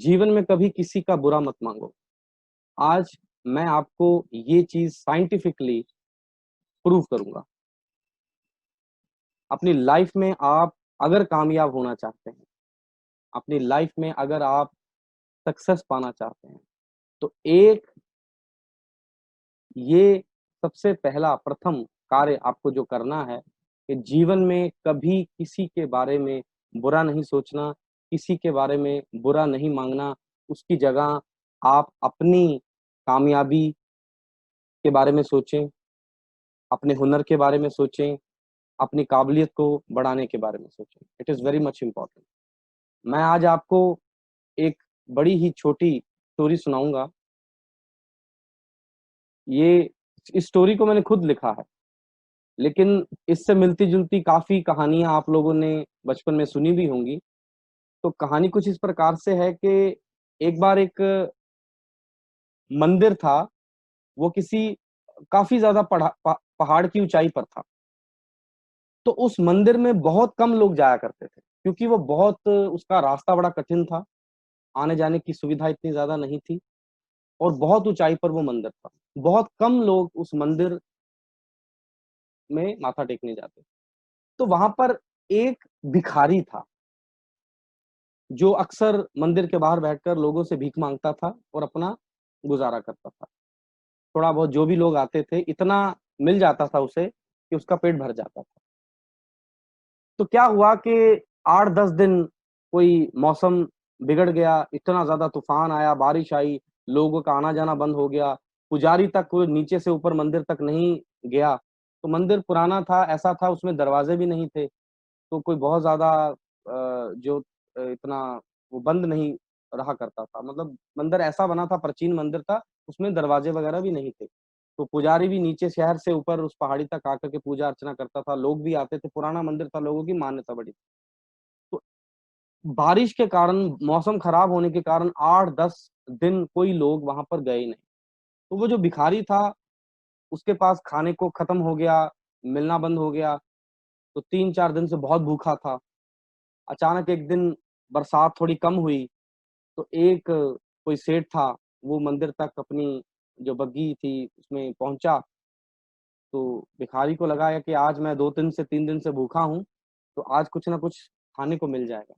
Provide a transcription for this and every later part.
जीवन में कभी किसी का बुरा मत मांगो। आज मैं आपको ये चीज़ साइंटिफिकली प्रूव करूँगा। अपनी लाइफ में आप अगर कामयाब होना चाहते हैं, अपनी लाइफ में अगर आप सक्सेस पाना चाहते हैं, तो एक ये सबसे पहला प्रथम कार्य आपको जो करना है कि जीवन में कभी किसी के बारे में बुरा नहीं सोचना, किसी के बारे में बुरा नहीं माँगना, उसकी जगह आप अपनी कामयाबी के बारे में सोचें, अपने हुनर के बारे में सोचें, अपनी काबिलियत को बढ़ाने के बारे में सोचें। It is very much important. मैं आज आपको एक बड़ी ही छोटी स्टोरी सुनाऊँगा। ये इस स्टोरी को मैंने खुद लिखा है, लेकिन इससे मिलती-जुलती काफ़ी कहानियाँ आप लोगों ने बचपन में सुनी भी होंगी। तो कहानी कुछ इस प्रकार से है कि एक बार एक मंदिर था, वो किसी काफ़ी ज़्यादा पहाड़ की ऊँचाई पर था। तो उस मंदिर में बहुत कम लोग जाया करते थे, क्योंकि वो बहुत उसका रास्ता बड़ा कठिन था, आने-जाने की सुविधा इतनी ज़्यादा नहीं थी और बहुत ऊँचाई पर वो मंदिर था। बहुत कम लोग उस मंदिर में माथा टेकने जाते। तो वहाँ पर एक भिखारी था, जो अक्सर मंदिर के बाहर बैठकर लोगों से भीख माँगता था और अपना गुज़ारा करता था। थोड़ा बहुत जो भी लोग आते थे, इतना मिल जाता था उसे कि उसका पेट भर जाता था। तो क्या हुआ कि 8-10 दिन कोई मौसम बिगड़ गया, इतना ज़्यादा तूफ़ान आया, बारिश आई, लोगों का आना-जाना बंद हो गया, पुजारी तक वो नीचे से ऊपर मंदिर तक नहीं गया। तो मंदिर पुराना था, ऐसा था उसमें दरवाज़े भी नहीं थे, तो कोई बहुत ज़्यादा इतना वो बंद नहीं रहा करता था। मतलब मंदिर ऐसा बना था, प्राचीन मंदिर था, उसमें दरवाज़े वगैरह भी नहीं थे। तो पुजारी भी नीचे शहर से ऊपर उस पहाड़ी तक आकर के पूजा अर्चना करता था, लोग भी आते थे, पुराना मंदिर था, लोगों की मान्यता बड़ी। तो बारिश के कारण, मौसम खराब होने के कारण 8-10 दिन कोई लोग वहाँ पर गए ही नहीं। तो वो जो भिखारी था, उसके पास खाने को खत्म हो गया, मिलना बंद हो गया, तो 3-4 दिन से बहुत भूखा था। अचानक एक दिन बरसात थोड़ी कम हुई, तो एक कोई सेठ था, वो मंदिर तक अपनी जो बग्गी थी, उसमें पहुँचा। तो भिखारी को लगा है कि आज मैं 2 दिन से भूखा हूँ, तो आज कुछ ना कुछ खाने को मिल जाएगा।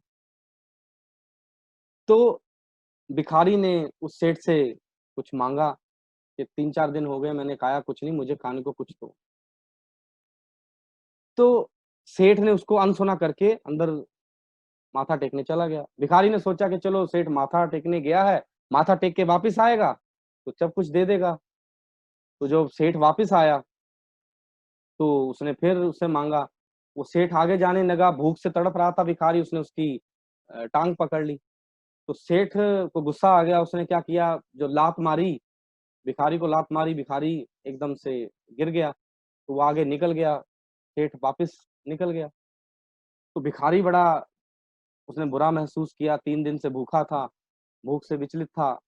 तो भिखारी ने उस सेठ से कुछ माँगा कि 3-4 दिन हो गए मैंने खाया कुछ नहीं, मुझे खाने को कुछ दो। तो सेठ ने उसको अनसुना करके अंदर माथा टेकने चला गया। भिखारी ने सोचा कि चलो सेठ माथा टेकने गया है, माथा टेक के वापिस आएगा, तो सब कुछ दे देगा। तो जब सेठ वापिस आया, तो उसने फिर उससे माँगा। वो सेठ आगे जाने लगा, भूख से तड़प रहा था भिखारी, उसने उसकी टाँग पकड़ ली। तो सेठ को गुस्सा आ गया, उसने क्या किया, जो लात मारी, भिखारी को लात मारी, भिखारी एकदम से गिर गया, तो वो आगे निकल गया, सेठ वापिस निकल गया। तो भिखारी बड़ा उसने बुरा महसूस किया, 3 दिन से भूखा था, भूख से विचलित था।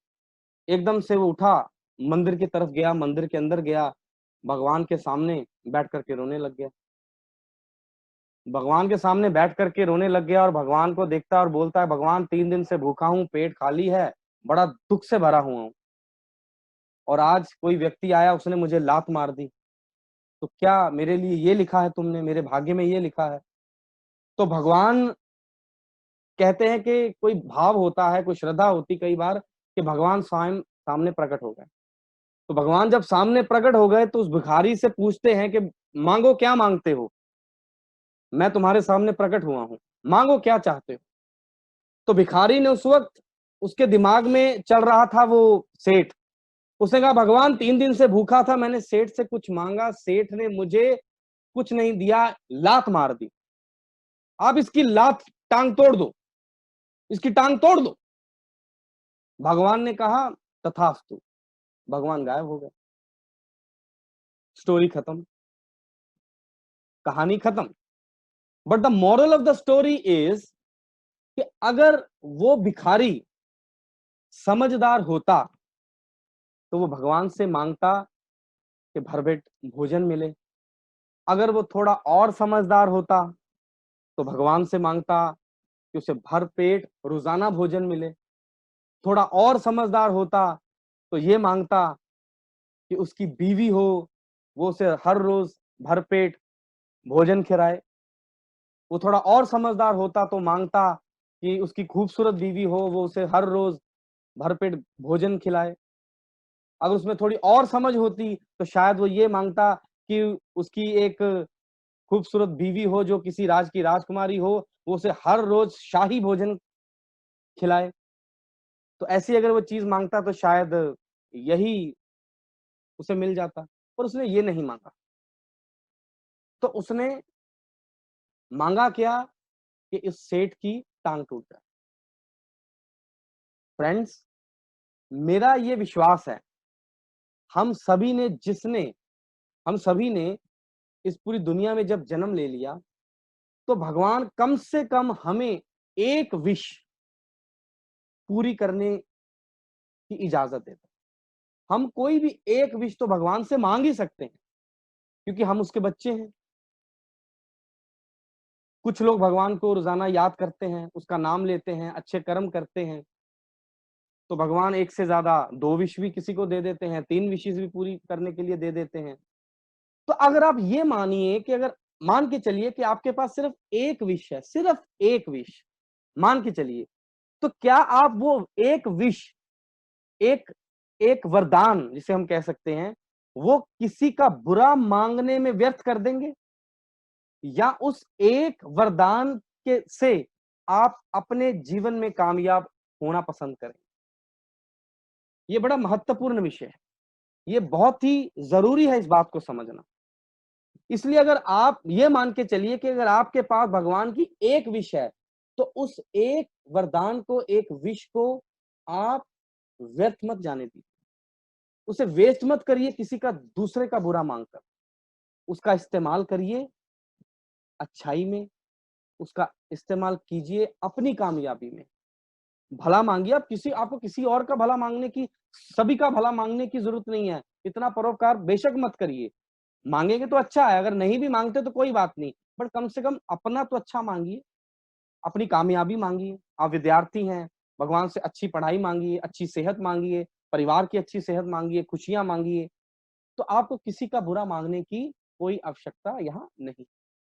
एकदम से वो उठा, मंदिर की तरफ गया, मंदिर के अंदर गया, भगवान के सामने बैठ कर के रोने लग गया। भगवान के सामने बैठ कर के रोने लग गया और भगवान को देखता है और बोलता है, "भगवान 3 दिन से भूखा हूँ, पेट खाली है, बड़ा दुःख से भरा हुआ हूँ और आज कोई व्यक्ति आया, उसने मुझे लात मार दी। तो क्या मेरे लिए ये लिखा है तुमने, मेरे भाग्य में ये लिखा है?" तो भगवान कहते हैं कि कोई भाव होता है, कोई श्रद्धा होती कई बार कि भगवान स्वयं सामने प्रकट हो गए। तो भगवान जब सामने प्रकट हो गए तो उस भिखारी से पूछते हैं कि माँगो क्या माँगते हो? मैं तुम्हारे सामने प्रकट हुआ हूँ, माँगो क्या चाहते हो? तो भिखारी ने उस वक़्त उसके दिमाग में चल रहा था वो सेठ। उसने कहा भगवान 3 दिन से भूखा था, मैंने सेठ से कुछ माँगा, सेठ ने मुझे कुछ नहीं दिया, लात मार दी। आप इसकी लात टाँग तोड़ दो, इसकी टाँग तोड़ दो। भगवान ने कहा तथास्तु, भगवान गायब हो गए। स्टोरी खत्म, कहानी खत्म। But the moral of the story is कि अगर वो भिखारी समझदार होता, तो वो भगवान से माँगता कि भरपेट भोजन मिले। अगर वो थोड़ा और समझदार होता, तो भगवान से माँगता कि उसे भरपेट रोज़ाना भोजन मिले। थोड़ा और समझदार होता तो ये माँगता कि उसकी बीवी हो, वो उसे हर रोज़ भरपेट भोजन खिलाए। वो थोड़ा और समझदार होता तो माँगता कि उसकी खूबसूरत बीवी हो, वो उसे हर रोज़ भरपेट भोजन खिलाए। अगर उसमें थोड़ी और समझ होती तो शायद वो ये माँगता कि उसकी एक खूबसूरत बीवी हो जो किसी राज की राजकुमारी हो, वो उसे हर रोज़ शाही भोजन खिलाए। तो ऐसी अगर वो चीज़ माँगता तो शायद यही उसे मिल जाता, पर उसने ये नहीं माँगा। तो उसने माँगा क्या कि इस सेठ की टाँग टूट जाए। फ्रेंड्स, मेरा ये विश्वास है, हम सभी ने जिसने हम सभी ने इस पूरी दुनिया में जब जन्म ले लिया, तो भगवान कम से कम हमें एक विश पूरी करने की इजाज़त देता है। हम कोई भी एक विश तो भगवान से माँग ही सकते हैं, क्योंकि हम उसके बच्चे हैं। कुछ लोग भगवान को रोज़ाना याद करते हैं, उसका नाम लेते हैं, अच्छे कर्म करते हैं, तो भगवान 1 से ज़्यादा 2 विश भी किसी को दे देते हैं, 3 विशेज़ भी पूरी करने के लिए दे देते हैं। तो अगर आप ये मानिए कि अगर मान के चलिए कि आपके पास सिर्फ़ 1 विश है, सिर्फ़ 1 विश, मान के चलिए, तो क्या आप वो एक विश, एक एक वरदान जिसे हम कह सकते हैं, वो किसी का बुरा माँगने में व्यर्थ कर देंगे? या उस एक वरदान के से आप अपने जीवन में कामयाब होना पसंद करें? ये बड़ा महत्वपूर्ण विषय है। ये बहुत ही ज़रूरी है इस बात को समझना। इसलिए अगर आप ये मान के चलिए कि अगर आपके पास भगवान की एक विश है, तो उस एक वरदान को, एक विश को आप व्यर्थ मत जाने दीजिए। उसे वेस्ट मत करिए किसी का दूसरे का बुरा माँगकर। उसका इस्तेमाल करिए अच्छाई में, उसका इस्तेमाल कीजिए अपनी कामयाबी में। भला माँगिए, आप किसी आपको किसी और का भला माँगने की, सभी का भला माँगने की ज़रूरत नहीं है। इतना परोपकार बेशक मत करिए। माँगेंगे तो अच्छा है, अगर नहीं भी माँगते तो कोई बात नहीं, बट कम से कम अपना तो अच्छा माँगिए, अपनी कामयाबी माँगिए। आप विद्यार्थी हैं, भगवान से अच्छी पढ़ाई माँगिए, अच्छी सेहत माँगिए, परिवार की अच्छी सेहत माँगिए, खुशियाँ माँगिए। तो आपको किसी का बुरा माँगने की कोई आवश्यकता यहाँ नहीं।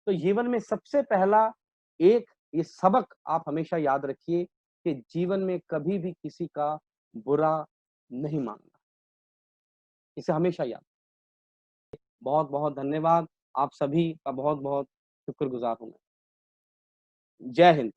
तो जीवन में सबसे पहला एक ये सबक आप हमेशा याद रखिए कि जीवन में कभी भी किसी का बुरा नहीं माँगना। इसे हमेशा याद, बहुत-बहुत धन्यवाद। आप सभी का बहुत-बहुत शुक्रगुज़ार हूँ मैं। जय हिंद।